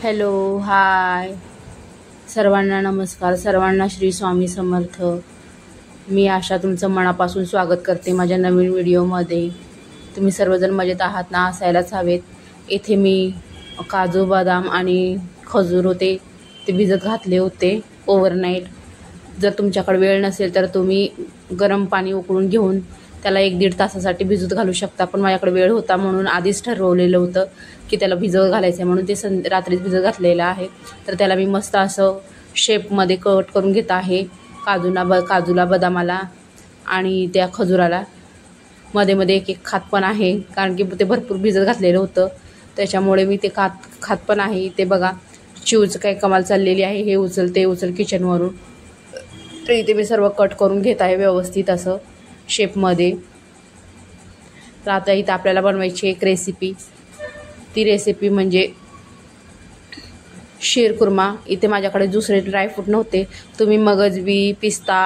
Hello, हाय सर्वांना, नमस्कार सर्वांना, श्री स्वामी समर्थ. मी आशा तुमचं मनापासून स्वागत करते माझ्या नवीन व्हिडिओमध्ये. तुम्ही सर्वजण मजेत आहात ना? असायलाच हवेत. इथे मी काजू बदाम आणि खजूर होते ते भिजत घातले होते ओव्हरनाईट. जर तुमच्याकडे वेळ नसेल तर तुम्ही गरम पाणी उकळून घेऊन त्याला 1-1.5 तासासाठी भिजत घालू शकता. पण माझ्याकडे वेळ होता म्हणून आधीच ठरवलेलं होतं की त्याला भिजत घालायचं आहे, म्हणून ते रात्रीच भिजत घातलेलं आहे. तर त्याला मी मस्त असं शेपमध्ये कट करून घेत आहे. काजूला, बदामाला आणि त्या खजुराला मध्ये मध्ये एक खात पण आहे, कारण की ते भरपूर भिजत घातलेलं होतं त्याच्यामुळे मी ते खात पण आहे. ते बघा, चिवचं काय कमाल चाललेली आहे, हे उचल ते उचल किचनवरून. तर इथे मी सर्व कट करून घेत आहे व्यवस्थित असं शेपमध्ये. तर आता इथं आपल्याला बनवायची एक रेसिपी. ती रेसिपी म्हणजे शीरकुर्मा. इथे माझ्याकडे दुसरे ड्रायफ्रूट नव्हते. तुम्ही मगजबी, पिस्ता,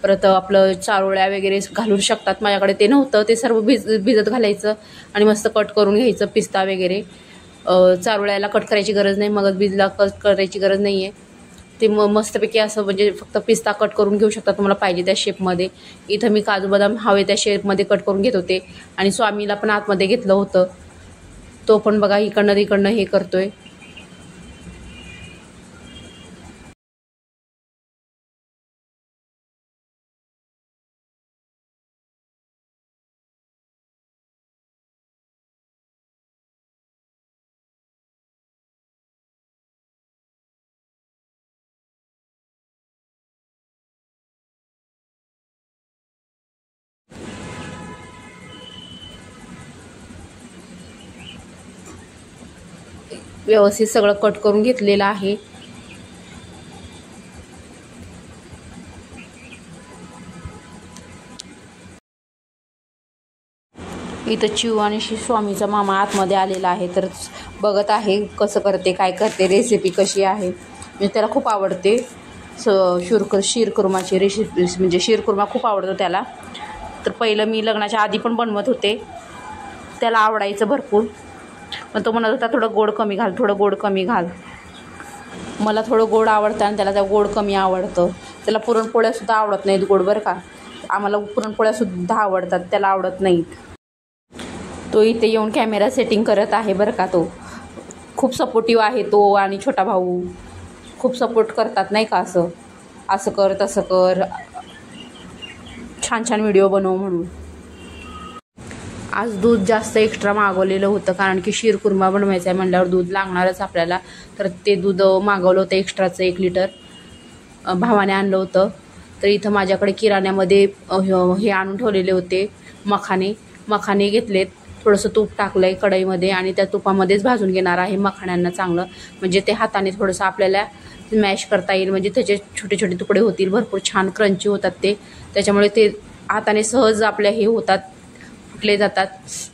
परत आपलं चारोळ्या वगैरे घालू शकतात. माझ्याकडे ते नव्हतं. ते सर्व भिजत घालायचं आणि मस्त कट करून घ्यायचं. पिस्ता वगैरे, चारोळ्याला कट करायची गरज नाही, मगजबीला कट करायची गरज नाही आहे. ते मस्तपैकी असं म्हणजे फक्त पिस्ता कट करून घेऊ शकता तुम्हाला पाहिजे त्या शेपमध्ये. इथं मी काजू बदाम हवे त्या शेपमध्ये कट करून घेत होते आणि स्वामीला पण आतमध्ये घेतलं होतं. तो पण बघा इकडनं हे करतोय. व्यवस्थित सगळं कट करून घेतलेलं आहे. इथं चिव आणि स्वामीचा मामा आतमध्ये आलेला आहे, तर बघत आहे कसं करते, काय करते, रेसिपी कशी आहे. म्हणजे त्याला खूप आवडते शीरकुर्माची रेसिपी, म्हणजे शीरकुर्मा खूप आवडतो त्याला. तर पहिलं मी लग्नाच्या आधी पण बनवत होते, त्याला आवडायचं भरपूर. पण तो म्हणत होता थोडं गोड कमी घाल, थोडं गोड कमी घाल. मला थोडं गोड आवडतं आणि त्याला त्या गोड कमी आवडतं. त्याला पुरणपोळ्यासुद्धा आवडत नाहीत गोड, बरं का. आम्हाला पुरणपोळ्यासुद्धा आवडतात, त्याला आवडत नाहीत. तो इथे येऊन कॅमेरा सेटिंग करत आहे बरं का. तो खूप सपोर्टिव्ह आहे, तो आणि छोटा भाऊ खूप सपोर्ट करतात नाही का. असं कर, तसं कर, छान छान व्हिडिओ बनव म्हणून. आज दूध जास्त एक्स्ट्रा मागवलेलं होतं, कारण की शीरकुर्मा बनवायचा आहे म्हटल्यावर दूध लागणारच आपल्याला. तर ते दूध मागवलं होतं एक्स्ट्राचं 1 लिटर, भावाने आणलं होतं. तर इथं माझ्याकडे किराण्यामध्ये हे आणून ठेवलेले होते मखाने घेतलेत. थोडंसं तूप टाकलं आहे कढईमध्ये आणि त्या तुपामध्येच भाजून घेणार आहे मखाण्यांना चांगलं. म्हणजे ते हाताने थोडंसं आपल्याला मॅश करता येईल, म्हणजे त्याचे छोटे छोटे तुकडे होतील, भरपूर छान क्रंची होतात ते. त्याच्यामुळे ते हाताने सहज आपल्या हे होतात, फुटले जातात.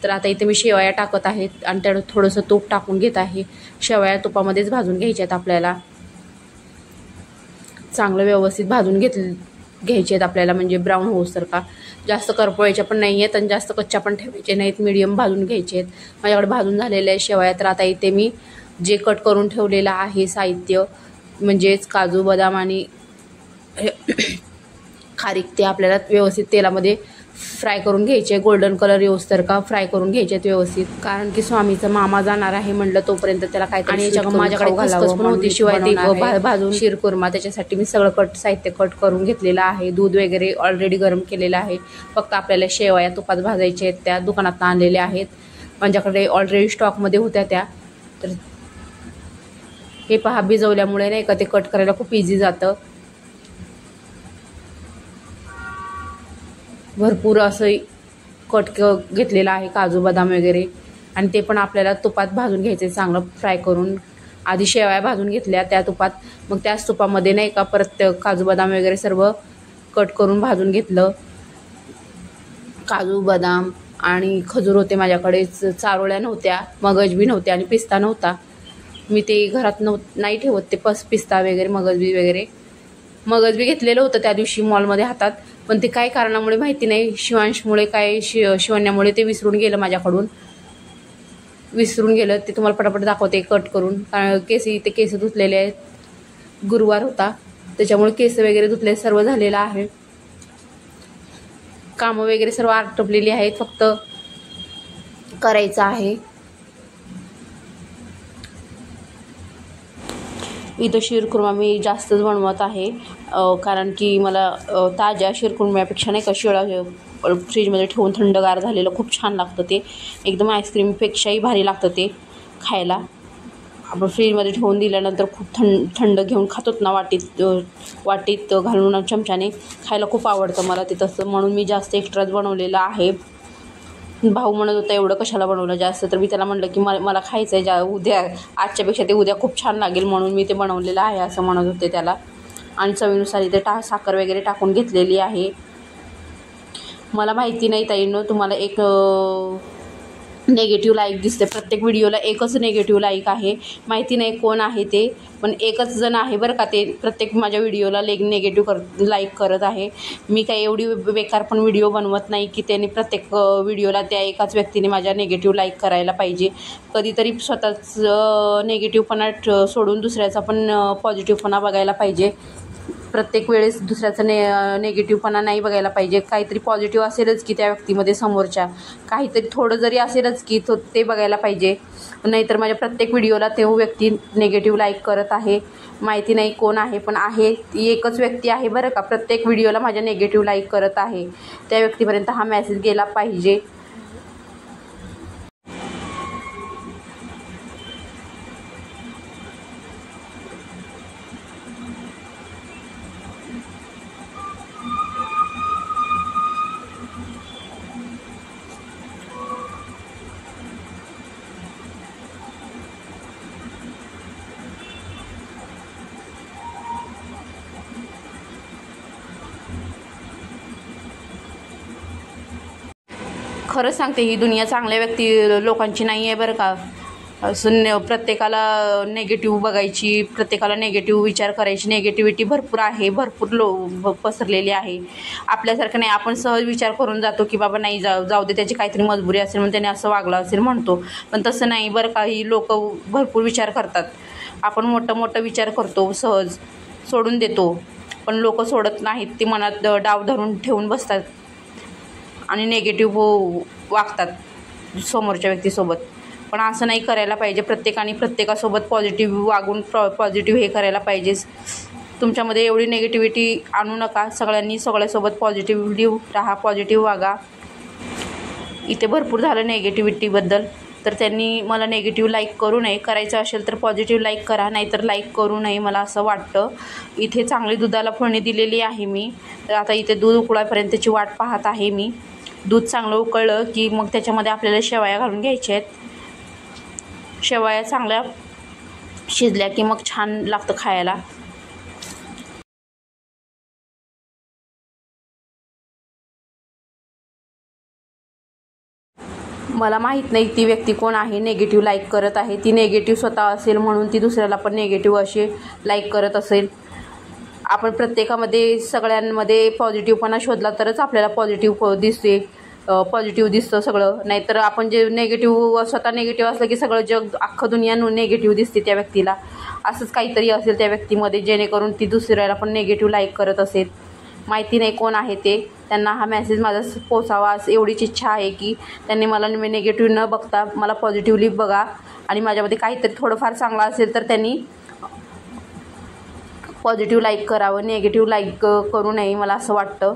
तर आता इथे मी शेवया टाकत आहेत आणि त्यात थोडंसं तूप टाकून घेत आहे. शेवया तुपामध्येच भाजून घ्यायच्या आहेत आपल्याला, चांगलं व्यवस्थित भाजून घ्यायचे आहेत आपल्याला, म्हणजे ब्राऊन होऊसारखा. जास्त करपवायच्या पण नाही आहेत आणि जास्त कच्च्या पण ठेवायचे नाहीत, मीडियम भाजून घ्यायचे आहेत. माझ्याकडे भाजून झालेल्या आहे शेवया. तर आता इथे मी जे कट करून ठेवलेलं आहे साहित्य, म्हणजेच काजू बदाम आणि खारीक, ते आपल्याला व्यवस्थित तेलामध्ये फ्राय करून घ्यायचे. गोल्डन कलर येऊस्तर का फ्राय करून घ्यायचे आहेत व्यवस्थित, कारण की स्वामीचा मामा जाणार आहे म्हटलं तोपर्यंत त्याला काय. आणि माझ्याकडे खसखस पण होती शिवाय ते भाजून शीरकुर्मा, त्याच्यासाठी मी सगळं साहित्य कट करून घेतलेलं आहे. दूध वगैरे ऑलरेडी गरम केलेलं आहे. फक्त आपल्याला शेवया तुपात भाजायच्या आहेत, त्या दुकानात आणलेल्या आहेत, माझ्याकडे ऑलरेडी स्टॉकमध्ये होत्या त्या. तर हे पहा, भिजवल्यामुळे नाही का ते कट करायला खूप इझी जातं. भरपूर असं कट घेतलेलं आहे काजू बदाम वगैरे, आणि ते पण आपल्याला तुपात भाजून घ्यायचे चांगलं फ्राय करून. आधी शेवया भाजून घेतल्या त्या तुपात, मग त्याच तुपामध्ये नाही का परत काजू बदाम वगैरे सर्व कट करून भाजून घेतलं. काजू बदाम आणि खजूर होते माझ्याकडे, चारोळ्या नव्हत्या, मगजबी नव्हत्या आणि पिस्ता नव्हता. मी ते घरात नाही ठेवत ते पिस्ता वगैरे, मगजबी घेतलेलं होतं त्या दिवशी मॉलमध्ये हातात, पण ते काय कारणामुळे माहिती नाही, शिवांशमुळे काय शिवण्यामुळे ते विसरून गेलं माझ्याकडून. विसरून गेलं, ते तुम्हाला पटापट दाखवते कट करून. कारण केस धुतलेले आहेत, गुरुवार होता त्याच्यामुळे केस वगैरे धुतले, सर्व झालेलं आहे. कामं वगैरे सर्व आटोपलेली आहेत, फक्त करायचं आहे. इथं शीरखुर्मा मी जास्तच बनवत आहे, कारण की मला ताज्या शीरखुर्म्यापेक्षा नाही का शिळा फ्रीजमध्ये ठेवून थंडगार झालेलं खूप छान लागतं. ते एकदम आईस्क्रीमपेक्षाही भारी लागतं ते खायला. आपण फ्रीजमध्ये ठेवून दिल्यानंतर खूप थंड घेऊन खातोत ना, वाटीत घालून चमच्याने खायला खूप आवडतं मला ते तसं. म्हणून मी जास्त एक्स्ट्राच बनवलेलं आहे. भाऊ म्हणत होता एवढं कशाला बनवलं जास्त, तर मी त्याला म्हटलं की मला खायचं आहे उद्या, आजच्यापेक्षा ते उद्या खूप छान लागेल म्हणून मी ते बनवलेलं आहे असं म्हणत होते त्याला. आणि चवीनुसार इथे साखर वगैरे टाकून घेतलेली आहे. मला माहिती नाही ताईंनो, तुम्हाला एक नेगेटिव्ह लाईक दिसते, प्रत्येक व्हिडिओला एकच नेगेटिव्ह लाईक आहे. माहिती नाही कोण आहे ते, पण एकच जण आहे बरं का, ते प्रत्येक माझ्या व्हिडिओला नेगेटिव्ह लाईक करत आहे. मी काही एवढी बेकार पण व्हिडिओ बनवत नाही की त्यांनी प्रत्येक व्हिडिओला त्या एकाच व्यक्तीने माझ्या नेगेटिव्ह लाईक करायला पाहिजे. कधीतरी स्वतःच नेगेटिव्हपणा सोडून दुसऱ्याचा पण पॉझिटिव्हपणा बघायला पाहिजे. प्रत्येक वेळेस दुसऱ्याचं नेगेटिव्हपणा नाही बघायला पाहिजे. काहीतरी पॉझिटिव्ह असेलच की त्या व्यक्तीमध्ये, समोरच्या काहीतरी थोडं जरी असेलच की ते बघायला पाहिजे. नाहीतर माझ्या प्रत्येक व्हिडिओला ते व्यक्ती नेगेटिव्ह लाईक करत आहे. माहिती नाही कोण आहे, पण आहे ती एकच व्यक्ती आहे बरं का, प्रत्येक व्हिडिओला माझ्या नेगेटिव्ह लाईक करत आहे. त्या व्यक्तीपर्यंत हा मेसेज गेला पाहिजे. खरंच सांगते, ही दुनिया चांगल्या लोकांची नाही आहे बरं का. असं प्रत्येकाला नेगेटिव्ह बघायची, प्रत्येकाला नेगेटिव्ह विचार करायची, नेगेटिव्हिटी भरपूर आहे, भरपूर पसरलेली आहे. आपल्यासारखं नाही, आपण सहज विचार करून जातो की बाबा नाही जाऊ दे, त्याची काहीतरी मजबुरी असेल म्हणून त्याने असं वागलं असेल म्हणतो. पण तसं नाही बरं का, ही लोक भरपूर विचार करतात. आपण मोठं विचार करतो, सहज सोडून देतो, पण लोक सोडत नाहीत. ती मनात डाव धरून ठेवून बसतात आणि नेगेटिव्ह वागतात समोरच्या व्यक्तीसोबत. पण असं नाही करायला पाहिजे. प्रत्येकासोबत पॉझिटिव्ह वागून पॉझिटिव्ह हे करायला पाहिजे. तुमच्यामध्ये एवढी नेगेटिव्हिटी आणू नका. सगळ्यांनी सगळ्यासोबत पॉझिटिव्ह राहा, पॉझिटिव्ह वागा. इथे भरपूर झालं नेगेटिव्हिटीबद्दल, तर त्यांनी मला नेगेटिव्ह लाईक करू नये. करायचं असेल तर पॉझिटिव्ह लाईक करा, नाहीतर लाईक करू नये, मला असं वाटतं. इथे चांगली दुधाला फोडणी दिलेली आहे मी. तर आता इथे दूध उकळापर्यंतची वाट पाहत आहे मी. दूध चांगलं उकळलं की मग त्याच्यामध्ये आपल्याला शेवया घालून घ्यायच्या आहेत. शेवया चांगल्या शिजल्या की मग छान लागतं खायला. मला माहीत नाही ती व्यक्ती कोण आहे, नेगेटिव्ह लाईक करत आहे. ती नेगेटिव्ह स्वतः असेल म्हणून ती दुसऱ्याला पण नेगेटिव्ह असे लाईक करत असेल. आपण प्रत्येकामध्ये सगळ्यांमध्ये पॉझिटिव्हपणा शोधला तरच आपल्याला पॉझिटिव्ह दिसतं सगळं. नाहीतर आपण जे स्वतः नेगेटिव्ह असलं की सगळं जग, अख्खं दुनिया नेगेटिव्ह दिसते त्या व्यक्तीला. असंच काहीतरी असेल त्या व्यक्तीमध्ये, जेणेकरून ती दुसऱ्याला पण नेगेटिव्ह लाईक करत असेल. माहिती नाही कोण आहे ते. त्यांना हा मेसेज माझा पोचावा एवढीच इच्छा आहे की त्यांनी मला नेगेटिव्ह न बघता मला पॉझिटिव्हली बघा. आणि माझ्यामध्ये काहीतरी थोडंफार चांगलं असेल तर त्यांनी पॉझिटिव्ह लाईक करावं, निगेटिव्ह लाईक करू नये, मला असं वाटतं.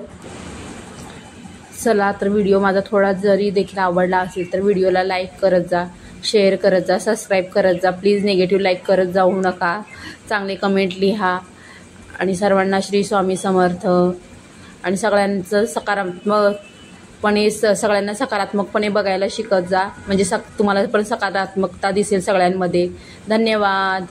चला, तर व्हिडिओ माझा थोडा जरी देखील आवडला असेल तर व्हिडिओला लाईक करत जा, शेअर करत जा, सबस्क्राईब करत जा. प्लीज नेगेटिव्ह लाईक करत जाऊ नका. चांगले कमेंट लिहा. आणि सर्वांना श्री स्वामी समर्थ. आणि सगळ्यांचं सगळ्यांना सकारात्मकपणे बघायला शिकत जा, म्हणजे तुम्हाला पण सकारात्मकता दिसेल सगळ्यांमध्ये. धन्यवाद.